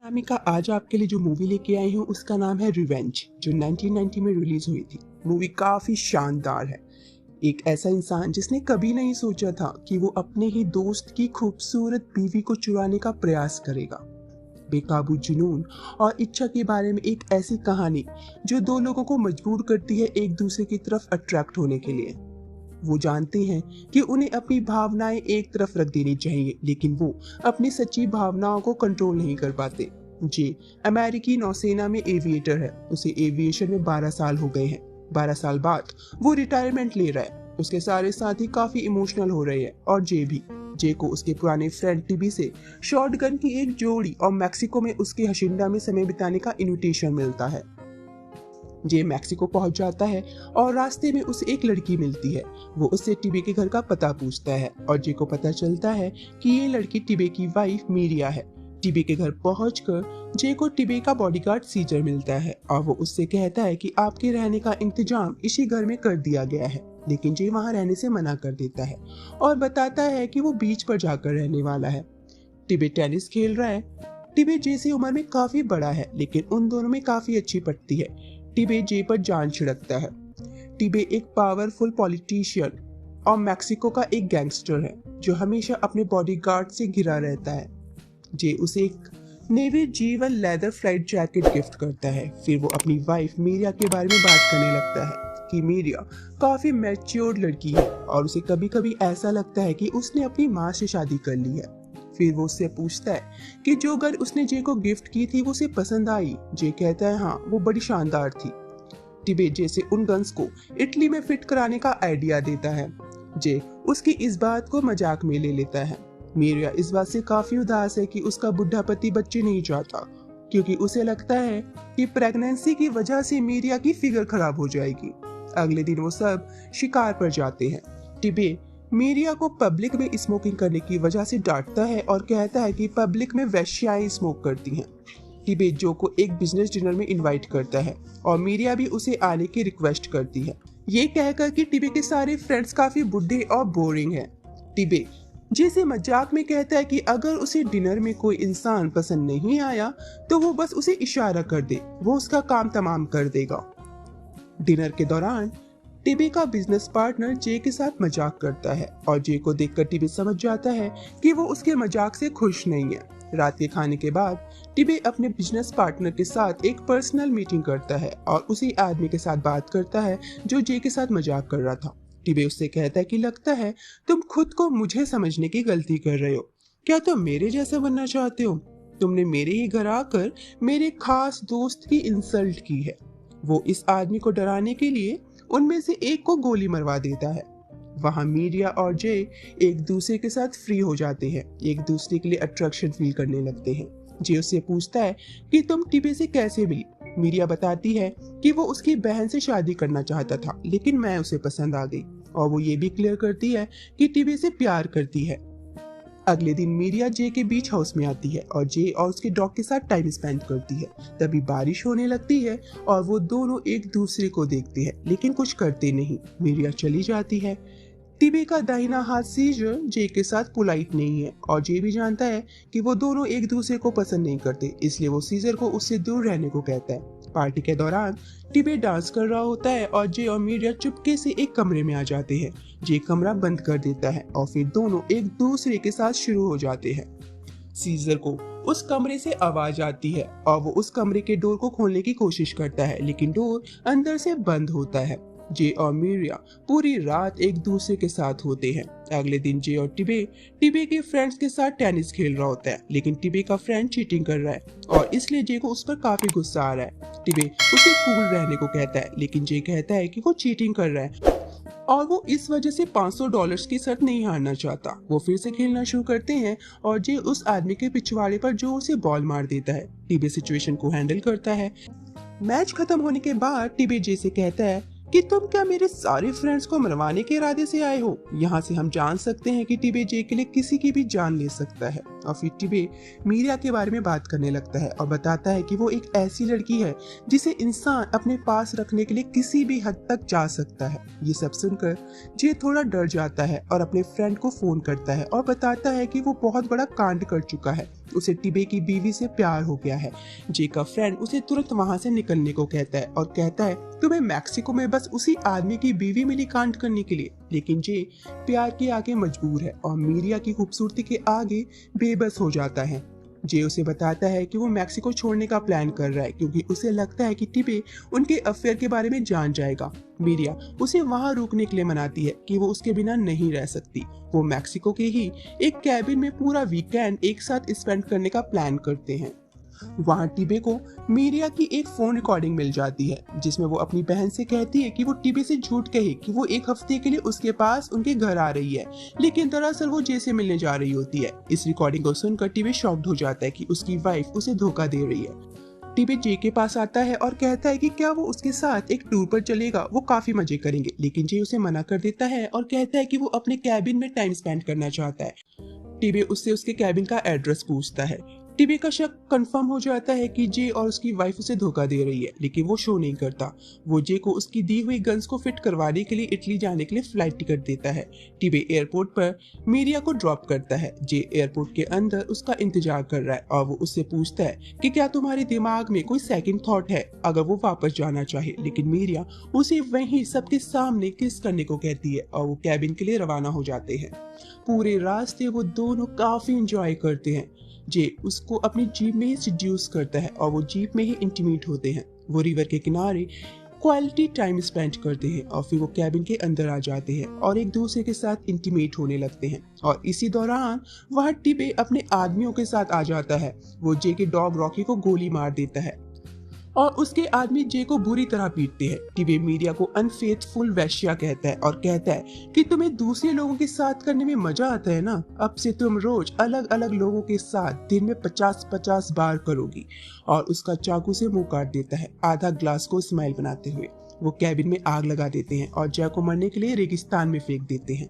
अनामिका आज आपके लिए जो मूवी लेके आई हूँ उसका नाम है रिवेंज, जो 1990 में रिलीज हुई थी। मूवी काफी शानदार है। एक ऐसा इंसान जिसने कभी नहीं सोचा था कि वो अपने ही दोस्त की खूबसूरत बीवी को चुराने का प्रयास करेगा। बेकाबू जुनून और इच्छा के बारे में एक ऐसी कहानी जो दो लोगों को मजबूर करती है एक दूसरे की तरफ अट्रैक्ट होने के लिए। वो जानते हैं कि उन्हें अपनी भावनाएं एक तरफ रख देनी चाहिए, लेकिन वो अपनी सच्ची भावनाओं को कंट्रोल नहीं कर पाते। जे अमेरिकी नौसेना में एविएटर है। उसे एविएशन में 12 साल हो गए हैं। 12 साल बाद वो रिटायरमेंट ले रहा है। उसके सारे साथी काफी इमोशनल हो रहे हैं और जे भी। जे को उसके पुराने फ्रेंड टीबी से शॉटगन की एक जोड़ी और मैक्सिको में उसके हशिंडा में समय बिताने का इनविटेशन मिलता है। जे मैक्सिको पहुंच जाता है और रास्ते में उसे एक लड़की मिलती है। वो उससे टिबे के घर का पता पूछता है और जे को पता चलता है कि ये लड़की टिबे की वाइफ मीरिया है। टिबे के घर पहुंचकर जे को टिबे का बॉडीगार्ड सीजर मिलता है और वो उससे कहता है कि आपके रहने का इंतजाम इसी घर में कर दिया गया है, लेकिन जे वहां रहने से मना कर देता है और बताता है कि वो बीच पर जाकर रहने वाला है। टिबे टेनिस खेल रहा है। टिबे जे से उम्र में काफी बड़ा है, लेकिन उन दोनों में काफी अच्छी पटती है। टिबे जे पर जान छिड़कता है। टिबे एक पावरफुल पॉलिटिशियन और मैक्सिको का एक गैंगस्टर है जो हमेशा अपने बॉडीगार्ड से घिरा रहता है। जे उसे एक नेवी जीवन लेदर फ्लाइट जैकेट गिफ्ट करता है। फिर वो अपनी वाइफ मीरिया के बारे में बात करने लगता है कि मीरिया काफी मैच्योर्ड लड़की है और उसे कभी कभी ऐसा लगता है कि उसने अपनी माँ से शादी कर ली है। फिर वो उससे पूछता है कि जो गन उसने जे को गिफ्ट की थी वो उसे पसंद आई। जे कहता है हाँ, वो बड़ी शानदार थी। टिबे जे से उन गन्स को इटली में फिट कराने का आइडिया देता है। जे उसकी इस बात को मजाक में ले लेता है। मीरिया इस बात से काफी उदास है कि उसका बुढ़ा पति बच्चे नहीं चाहता, क्योंकि उसे लगता है कि प्रेगनेंसी की वजह से मीरिया की फिगर खराब हो जाएगी। अगले दिन वो सब शिकार पर जाते हैं। टिबे मीरिया को पब्लिक में स्मोकिंग करने की वजह से डांटता है और कहता है कि पब्लिक में वेश्याएं स्मोक करती हैं। टिबे जो को एक बिजनेस डिनर में इनवाइट करता है और मीरिया भी उसे आने की रिक्वेस्ट करती है, ये कहकर कि टिबे के सारे फ्रेंड्स काफी बुढ़े और बोरिंग हैं। टिबे जिसे मजाक में कहता है कि अगर उसे डिनर में कोई इंसान पसंद नहीं आया तो वो बस उसे इशारा कर दे, वो उसका काम तमाम कर देगा। डिनर के दौरान टिबे का बिजनेस पार्टनर जे के साथ मजाक करता है और जे को देखकर टिबे समझ जाता है कि वो उसके मजाक से खुश नहीं है। रात के खाने के बाद टिबे अपने बिजनेस पार्टनर के साथ एक पर्सनल मीटिंग करता है और उसी आदमी के साथ बात करता है जो जे के साथ मजाक कर रहा था। टिबे उससे कहता है कि लगता है तुम खुद को मुझे समझने की गलती कर रहे हो। क्या तुम मेरे जैसा बनना चाहते हो? तुमने मेरे ही घर आकर मेरे खास दोस्त की इंसल्ट की है। वो इस आदमी को डराने के लिए उनमें से एक को गोली मरवा देता है। वहां मीरिया और जे एक दूसरे के साथ फ्री हो जाते हैं, एक दूसरे के लिए अट्रैक्शन फील करने लगते हैं। जे उससे पूछता है कि तुम टिबे से कैसे मिली। मीरिया बताती है कि वो उसकी बहन से शादी करना चाहता था, लेकिन मैं उसे पसंद आ गई। और वो ये भी क्लियर करती है कि टिबे से प्यार करती है। अगले दिन मीरिया जे के बीच हाउस में आती है और जे और उसके डॉग के साथ टाइम स्पेंड करती है। तभी बारिश होने लगती है और वो दोनों एक दूसरे को देखते हैं, लेकिन कुछ करते नहीं। मीरिया चली जाती है। टिबे का दाहिना हाथ सीजर जे के साथ पोलाइट नहीं है और जे भी जानता है कि वो दोनों एक दूसरे को पसंद नहीं करते, इसलिए वो सीजर को उससे दूर रहने को कहता है। पार्टी के दौरान टिबे डांस कर रहा होता है और जे और मीरिया चुपके से एक कमरे में आ जाते हैं। जे कमरा बंद कर देता है और फिर दोनों एक दूसरे के साथ शुरू हो जाते हैं। सीजर को उस कमरे से आवाज आती है और वो उस कमरे के डोर को खोलने की कोशिश करता है, लेकिन डोर अंदर से बंद होता है। जे और मीरिया पूरी रात एक दूसरे के साथ होते हैं। अगले दिन जे और टिबे के फ्रेंड्स के साथ टेनिस खेल रहा होता है, लेकिन टिबे का फ्रेंड चीटिंग कर रहा है और इसलिए जे को उस पर काफी गुस्सा आ रहा है। टिबे उसे कूल रहने को कहता है, लेकिन जे कहता है कि वो चीटिंग कर रहा है और वो इस वजह से $500 की शर्त नहीं हारना चाहता। वो फिर से खेलना शुरू करते हैं और जे उस आदमी के पिछवाड़े पर जोर से बॉल मार देता है। टिबे सिचुएशन को हैंडल करता है। मैच खत्म होने के बाद टिबे जे से कहता है कि तुम क्या मेरे सारे फ्रेंड्स को मरवाने के इरादे से आए हो? यहाँ से हम जान सकते हैं कि टिबे जे के लिए किसी की भी जान ले सकता है। और फिर टिबे मीरिया के बारे में बात करने लगता है और बताता है कि वो एक ऐसी लड़की है जिसे इंसान अपने पास रखने के लिए किसी भी हद तक जा सकता है। ये सब सुनकर जे थोड़ा डर जाता है और अपने फ्रेंड को फोन करता है और बताता है कि वो बहुत बड़ा कांड कर चुका है, उसे टिबे की बीवी से प्यार हो गया है। जे का फ्रेंड उसे तुरंत वहां से निकलने को कहता है और कहता है तुम्हें मैक्सिको में बस उसी आदमी की बीवी मिली कांड करने के लिए। लेकिन जे प्यार के आगे मजबूर है और मीरिया की खूबसूरती के आगे बेबस हो जाता है। जे उसे बताता है कि वो मैक्सिको छोड़ने का प्लान कर रहा है क्योंकि उसे लगता है कि टिबे उनके अफेयर के बारे में जान जाएगा। मीरिया उसे वहां रुकने के लिए मनाती है कि वो उसके बिना नहीं रह सकती। वो मैक्सिको के ही एक कैबिन में पूरा वीकेंड एक साथ स्पेंड करने का प्लान करते हैं। वहाँ टिबे को मीरिया की एक फोन रिकॉर्डिंग मिल जाती है जिसमें वो अपनी बहन से कहती है कि वो टिबे से झूठ कहे कि वो एक हफ्ते के लिए उसके पास उनके घर आ रही है, लेकिन दरअसल वो जे से मिलने जा रही होती है। इस रिकॉर्डिंग को सुनकर टिबे शॉक्ड हो जाता है कि उसकी वाइफ उसे धोखा दे रही है। टिबे जे के पास आता है और कहता है कि क्या वो उसके साथ एक टूर पर चलेगा, वो काफी मजे करेंगे, लेकिन जे उसे मना कर देता है और कहता है कि वो अपने कैबिन में टाइम स्पेंड करना चाहता है। टिबे उससे उसके कैबिन का एड्रेस पूछता है। टिबे का शक कंफर्म हो जाता है कि जे और उसकी वाइफ उसे धोखा दे रही है, लेकिन वो शो नहीं करता। वो जे को उसकी दी हुई गन्स को फिट करवाने के लिए इटली जाने के लिए फ्लाइट टिकट देता है। टिबे एयरपोर्ट पर मीरिया को ड्रॉप करता है। जे एयरपोर्ट के अंदर उसका इंतजार कर रहा है और वो उससे पूछता है कि क्या तुम्हारे दिमाग में कोई सेकंड थॉट है अगर वो वापस जाना चाहे, लेकिन मीरिया उसे वहीं सबके सामने किस करने को कहती है और वो कैबिन के लिए रवाना हो जाते हैं। पूरे रास्ते वो दोनों काफी इंजॉय करते हैं। जे उसको अपनी जीप में ही सिड्यूस करता है और वो जीप में ही इंटीमेट होते हैं। वो रिवर के किनारे क्वालिटी टाइम स्पेंड करते हैं और फिर वो कैबिन के अंदर आ जाते हैं और एक दूसरे के साथ इंटीमेट होने लगते हैं। और इसी दौरान वहाँ टिबे अपने आदमियों के साथ आ जाता है। वो जे के डॉग रॉकी को गोली मार देता है और उसके आदमी जे को बुरी तरह पीटते हैं। टिबे मीरिया को अनफेथफुल वैश्या कहता है और कहता है कि तुम्हें दूसरे लोगों के साथ करने में मजा आता है ना, अब से तुम रोज अलग अलग लोगों के साथ दिन में 50-50 बार करोगी। और उसका चाकू से मुंह काट देता है, आधा ग्लास को स्माइल बनाते हुए। वो कैबिन में आग लगा देते हैं और जे को मरने के लिए रेगिस्तान में फेंक देते हैं।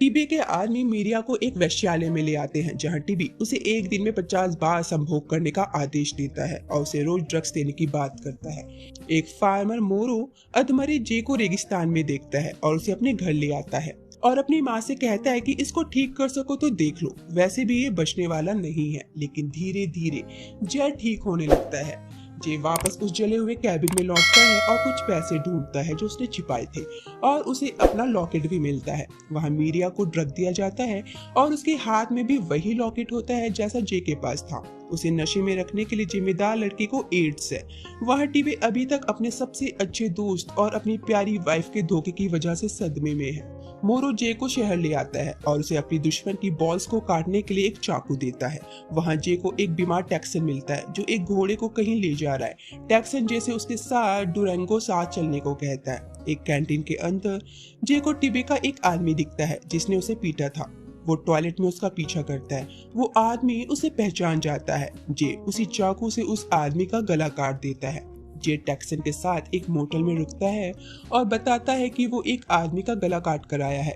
टिबे के आदमी मीरिया को एक वेश्यालय में ले आते हैं जहां टिबी उसे एक दिन में 50 बार संभोग करने का आदेश देता है और उसे रोज ड्रग्स देने की बात करता है। एक फार्मर मोरो अधमरे जे को रेगिस्तान में देखता है और उसे अपने घर ले आता है और अपनी माँ से कहता है कि इसको ठीक कर सको तो देख लो, वैसे भी ये बचने वाला नहीं है। लेकिन धीरे धीरे जे ठीक होने लगता है। जे वापस उस जले हुए कैबिन में लौटता है और कुछ पैसे ढूंढता है जो उसने छिपाए थे और उसे अपना लॉकेट भी मिलता है। वहाँ मीरिया को ड्रग दिया जाता है और उसके हाथ में भी वही लॉकेट होता है जैसा जे के पास था। उसे नशे में रखने के लिए जिम्मेदार लड़की को एड्स है। वह टिबे अभी तक अपने सबसे अच्छे दोस्त और अपनी प्यारी वाइफ के धोखे की वजह से सदमे में है। मोरो जे को शहर ले आता है और उसे अपनी दुश्मन की बॉल्स को काटने के लिए एक चाकू देता है। वहाँ जे को एक बीमार टैक्सन मिलता है जो एक घोड़े को कहीं ले जा रहा है। टैक्सन जे से उसके साथ डुरंगो साथ चलने को कहता है। एक कैंटीन के अंदर जे को टिबे का एक आदमी दिखता है जिसने उसे पीटा था। वो टॉयलेट में उसका पीछा करता है। वो आदमी उसे पहचान जाता है। जे उसी चाकू से उस आदमी का गला काट देता है। जे टैक्सन के साथ एक मोटल में रुकता है और बताता है कि वो एक आदमी का गला काट कर आया है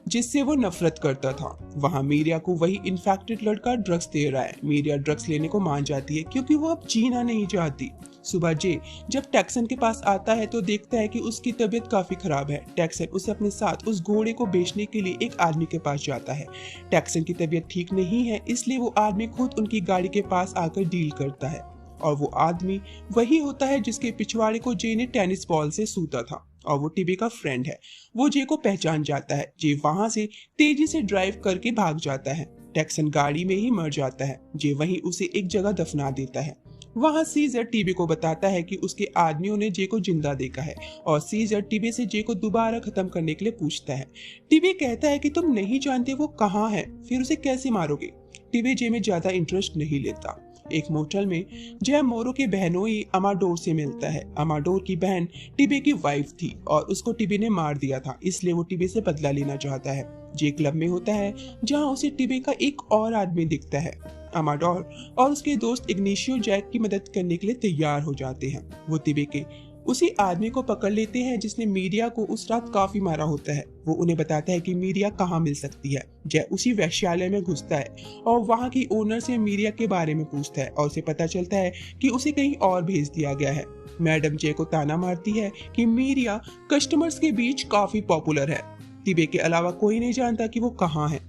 जिससे वो नफरत करता था। वहाँ मीरिया को वही इन्फेक्टेड लड़का ड्रग्स दे रहा है। मीरिया ड्रग्स लेने को मान जाती है क्योंकि वो अब जीना नहीं चाहती। सुबह जे जब टैक्सन के पास आता है तो देखता है कि उसकी तबीयत काफी खराब है। टैक्सन उसे अपने साथ उस घोड़े को बेचने के लिए एक आदमी के पास जाता है। टैक्सन की तबीयत ठीक नहीं है इसलिए वो आदमी खुद उनकी गाड़ी के पास आकर डील करता है और वो आदमी वही होता है जिसके पिछवाड़े को जे ने टेनिस बॉल से सूता था और वो टिबे का फ्रेंड है। वो जे को पहचान जाता है। जे वहां से तेजी से ड्राइव करके भाग जाता है। टैक्सन गाड़ी में ही मर जाता है। जे वहीं उसे एक जगह दफना देता है। वहाँ सीजर टिबे को बताता है कि उसके आदमियों ने जे को जिंदा देखा है और सीजर टिबे से जे को दोबारा खत्म करने के लिए पूछता है। टिबे कहता है कि तुम नहीं जानते वो कहाँ है, फिर उसे कैसे मारोगे। टिबे जे में ज्यादा इंटरेस्ट नहीं लेता। एक मोटल में जे मोरो के बहनोई अमाडोर से मिलता है। अमाडोर की बहन टिबे की वाइफ थी और उसको टिबे ने मार दिया था, इसलिए वो टिबे से बदला लेना चाहता है। जे क्लब में होता है जहाँ उसे टिबे का एक और आदमी दिखता है। अमाडोर और उसके दोस्त इग्निशियो जैक की मदद करने के लिए तैयार हो जाते हैं। वो टिबे के उसी आदमी को पकड़ लेते हैं जिसने मीडिया को उस रात काफी मारा होता है। वो उन्हें बताता है कि मीडिया कहाँ मिल सकती है। जय उसी वैश्यालय में घुसता है और वहाँ की ओनर से मीडिया के बारे में पूछता है और उसे पता चलता है कि उसे कहीं और भेज दिया गया है। मैडम जय को ताना मारती है कि मीडिया कस्टमर्स के बीच काफी पॉपुलर है। तिबे के अलावा कोई नहीं जानता कि वो कहाँ है।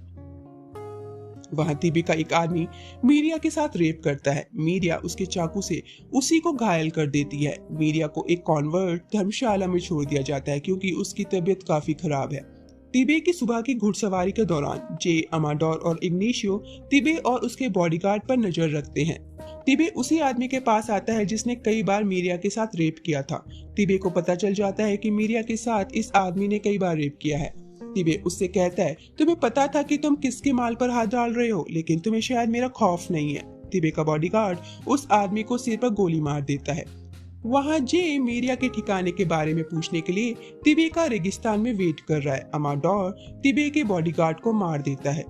वहां तिबे का एक आदमी मीडिया के साथ रेप करता है। मीडिया उसके चाकू से उसी को घायल कर देती है। मीडिया को एक कॉन्वर्ट धर्मशाला में छोड़ दिया जाता है क्योंकि उसकी तबीयत काफी खराब है। तिबे की सुबह की घुड़सवारी के दौरान जे, अमाडोर और इग्नेशियो तिबे और उसके बॉडीगार्ड पर नजर रखते हैं। तिबे उसी आदमी के पास आता है जिसने कई बार मीडिया के साथ रेप किया था। तिबे को पता चल जाता है कि मीडिया के साथ इस आदमी ने कई बार रेप किया है। तिबे उससे कहता है, तुम्हें पता था कि तुम किसके माल पर हाथ डाल रहे हो, लेकिन तुम्हें शायद मेरा खौफ नहीं है। तिबे का बॉडीगार्ड उस आदमी को सिर पर गोली मार देता है। वहाँ जे मीडिया के ठिकाने के बारे में पूछने के लिए तिबे का रेगिस्तान में वेट कर रहा है। अमाडोर तिबे के बॉडीगार्ड को मार देता है।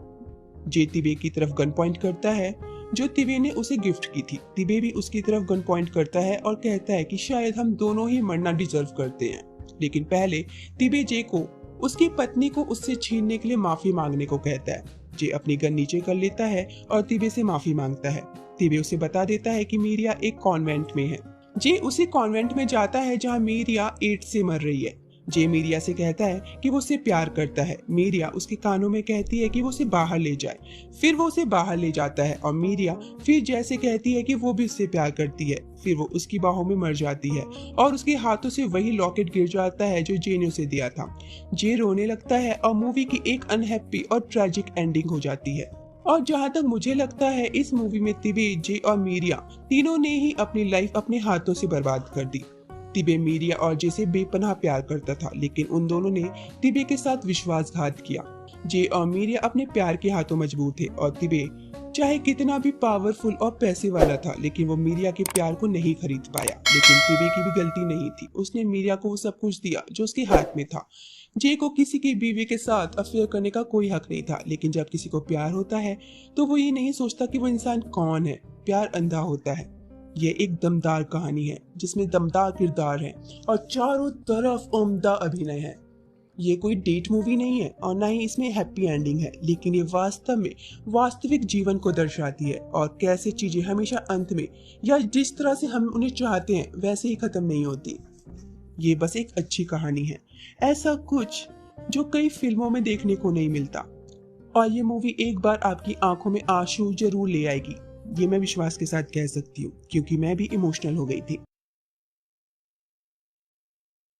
जे तिबे की तरफ गन पॉइंट करता है जो तिबे ने उसे गिफ्ट की थी। तिबे भी उसकी तरफ गन पॉइंट करता है और कहता है कि शायद हम दोनों ही मरना डिजर्व करते हैं। लेकिन पहले तिबे जे को उसकी पत्नी को उससे छीनने के लिए माफी मांगने को कहता है। जे अपनी गन नीचे कर लेता है और तिबे से माफी मांगता है। तिबे उसे बता देता है कि मीडिया एक कॉन्वेंट में है। जे उसी कॉन्वेंट में जाता है जहां मीडिया एड्स से मर रही है। जे मीडिया से कहता है कि वो उससे प्यार करता है। मीडिया उसके कानों में कहती है कि वो उसे बाहर ले जाए। फिर वो उसे बाहर ले जाता है और मीडिया फिर जैसे कहती है कि वो भी उससे प्यार करती है। फिर वो उसकी बाहों में मर जाती है और उसके हाथों से वही लॉकेट गिर जाता है जो जे ने उसे दिया था। जे रोने लगता है और मूवी की एक अनहैप्पी और ट्रेजिक एंडिंग हो जाती है। और जहाँ तक मुझे लगता है इस मूवी में तिबे, जे और मीडिया तीनों ने ही अपनी लाइफ अपने हाथों से बर्बाद कर दी। तिबे मीडिया और जे से बेपनाह प्यार करता था, लेकिन उन दोनों ने तिबे के साथ विश्वासघात किया। जे और मीडिया अपने प्यार के हाथों मजबूत थे और तिबे चाहे कितना भी पावरफुल और पैसे वाला था, लेकिन वो मीडिया के प्यार को नहीं खरीद पाया। लेकिन तिबे की भी गलती नहीं थी। उसने मीडिया को वो सब कुछ दिया जो उसके हाथ में था। जे को किसी की बीवी के साथ अफेयर करने का कोई हक नहीं था, लेकिन जब किसी को प्यार होता है तो वो ये नहीं सोचता कि वो इंसान कौन है। प्यार अंधा होता है। ये एक दमदार कहानी है जिसमें दमदार किरदार है और चारों तरफ उम्दा अभिनय है। ये कोई डेट मूवी नहीं है और ना ही इसमें हैप्पी एंडिंग है, लेकिन ये वास्तव में वास्तविक जीवन को दर्शाती है और कैसे चीजें हमेशा अंत में या जिस तरह से हम उन्हें चाहते हैं वैसे ही खत्म नहीं होती। ये बस एक अच्छी कहानी है, ऐसा कुछ जो कई फिल्मों में देखने को नहीं मिलता। और ये मूवी एक बार आपकी आंखों में आंसू जरूर ले आएगी। ये मैं विश्वास के साथ कह सकती हूँ क्योंकि मैं भी इमोशनल हो गई थी।